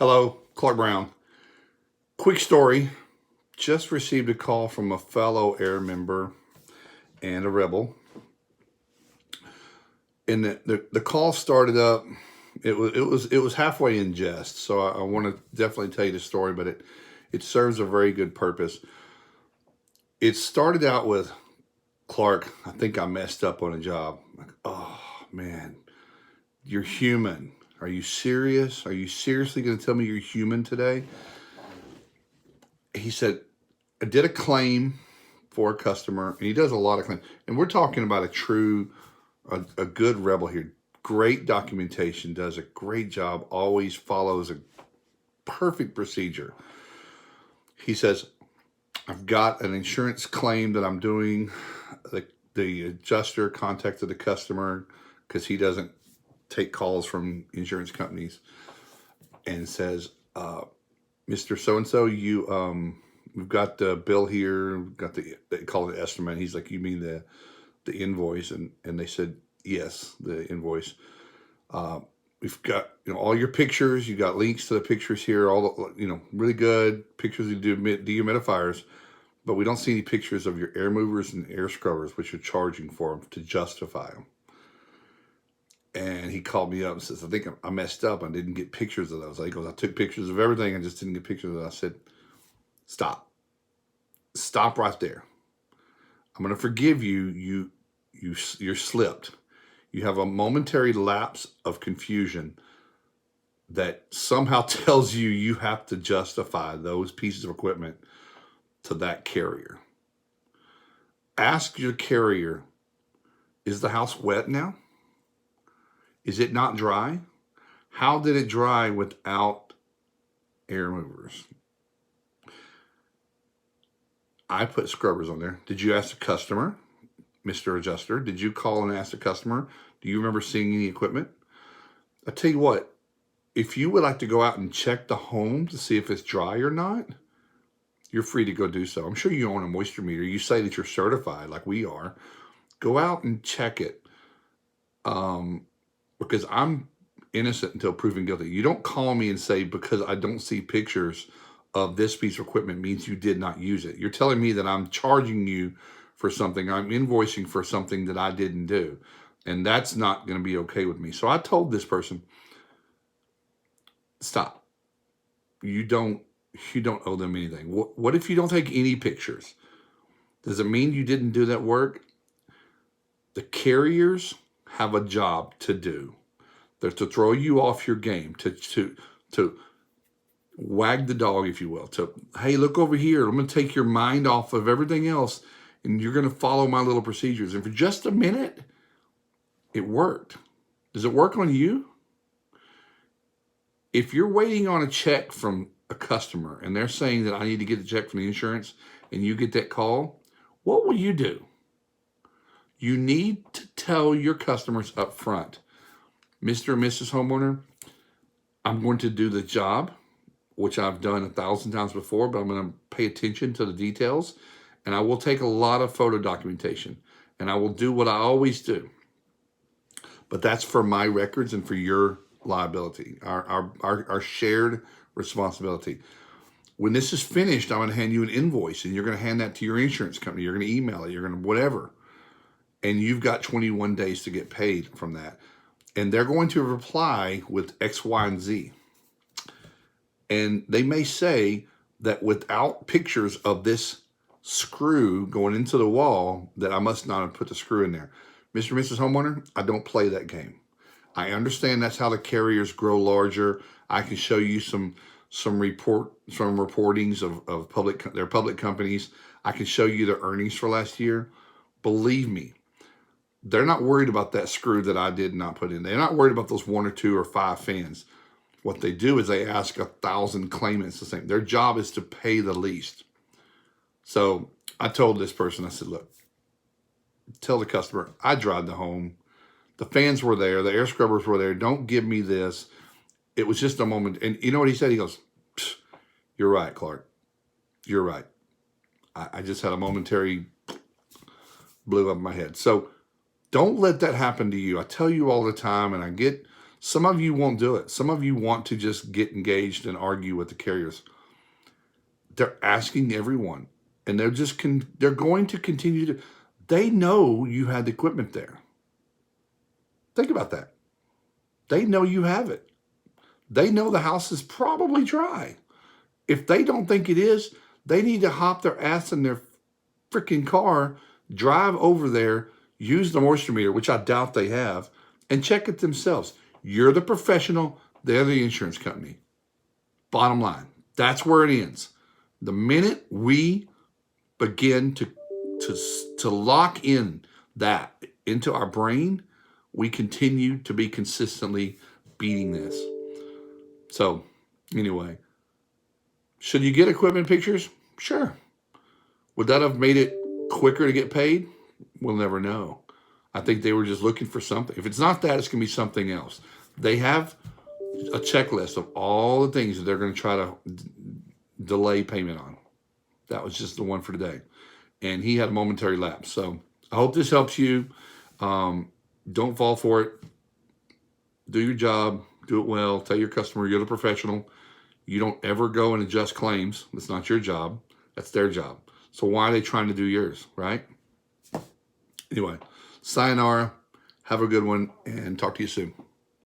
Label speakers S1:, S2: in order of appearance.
S1: Hello, Clark Brown. Quick story. Just received a call from a fellow Air member and a rebel. And the call started up. It was halfway in jest. So I want to definitely tell you the story, but it serves a very good purpose. It started out with, Clark, I think I messed up on a job. Like, oh man, you're human. Are you serious? Are you seriously going to tell me you're human today? He said, I did a claim for a customer, and he does a lot of claims. And we're talking about a good rebel here. Great documentation, does a great job, always follows a perfect procedure. He says, I've got an insurance claim that I'm doing. The adjuster contacted the customer because he doesn't take calls from insurance companies and says, Mr. So-and-so, we've got the bill here, we've got they call it the estimate. He's like, you mean the invoice? And they said, yes, the invoice. We've got, all your pictures, you got links to the pictures here, all the, really good pictures of dehumidifiers, but we don't see any pictures of your air movers and air scrubbers, which you're charging for them to justify them. And he called me up and says, I think I messed up. I didn't get pictures of those. He goes, I took pictures of everything. I just didn't get pictures of it. I said, stop. Stop right there. I'm going to forgive you. You're slipped. You have a momentary lapse of confusion that somehow tells you have to justify those pieces of equipment to that carrier. Ask your carrier, is the house wet now? Is it not dry? How did it dry without air movers? I put scrubbers on there. Did you ask the customer, Mr. Adjuster? Did you call and ask the customer? Do you remember seeing any equipment? I tell you what, if you would like to go out and check the home to see if it's dry or not, you're free to go do so. I'm sure you own a moisture meter. You say that you're certified like we are. Go out and check it. Because I'm innocent until proven guilty. You don't call me and say, because I don't see pictures of this piece of equipment means you did not use it. You're telling me that I'm charging you for something. I'm invoicing for something that I didn't do. And that's not going to be okay with me. So I told this person, stop. You don't owe them anything. What if you don't take any pictures? Does it mean you didn't do that work? The carriers have a job to do. They're to throw you off your game, to wag the dog, if you will, to, hey, look over here. I'm going to take your mind off of everything else, and you're going to follow my little procedures. And for just a minute, it worked. Does it work on you? If you're waiting on a check from a customer, and they're saying that I need to get the check from the insurance, and you get that call, what will you do? You need to tell your customers up front, Mr. and Mrs. Homeowner, I'm going to do the job, which I've done 1,000 times before, but I'm going to pay attention to the details, and I will take a lot of photo documentation, and I will do what I always do. But that's for my records and for your liability, our shared responsibility. When this is finished, I'm going to hand you an invoice, and you're going to hand that to your insurance company. You're going to email it. You're going to whatever. And you've got 21 days to get paid from that. And they're going to reply with X, Y, and Z. And they may say that without pictures of this screw going into the wall, that I must not have put the screw in there. Mr. and Mrs. Homeowner, I don't play that game. I understand that's how the carriers grow larger. I can show you some reportings of their public companies. I can show you their earnings for last year. Believe me, they're not worried about that screw that I did not put in. They're not worried about those 1 or 2 or 5 fans. What they do is they ask 1,000 claimants the same. Their job is to pay the least. So I told this person, I said, look, tell the customer, I dried the home. The fans were there. The air scrubbers were there. Don't give me this. It was just a moment. And you know what he said? He goes, you're right, Clark. You're right. I just had a momentary blew up my head. So don't let that happen to you. I tell you all the time, and I get Some of you won't do it. Some of you want to just get engaged and argue with the carriers. They're asking everyone, and they're going to continue to. They know you had the equipment there. Think about that. They know you have it. They know the house is probably dry. If they don't think it is, they need to hop their ass in their freaking car, drive over there, use the moisture meter, which I doubt they have, and check it themselves. You're the professional. They're the insurance company. Bottom line. That's where it ends. The minute we begin to lock in that into our brain, we continue to be consistently beating this. So anyway, should you get equipment pictures? Sure. Would that have made it quicker to get paid? We'll never know. I think they were just looking for something. If it's not that, it's going to be something else. They have a checklist of all the things that they're going to try to delay payment on. That was just the one for today. And he had a momentary lapse. So I hope this helps you. Don't fall for it. Do your job. Do it well. Tell your customer you're the professional. You don't ever go and adjust claims. That's not your job. That's their job. So why are they trying to do yours, right? Anyway, sayonara. Have a good one, and talk to you soon.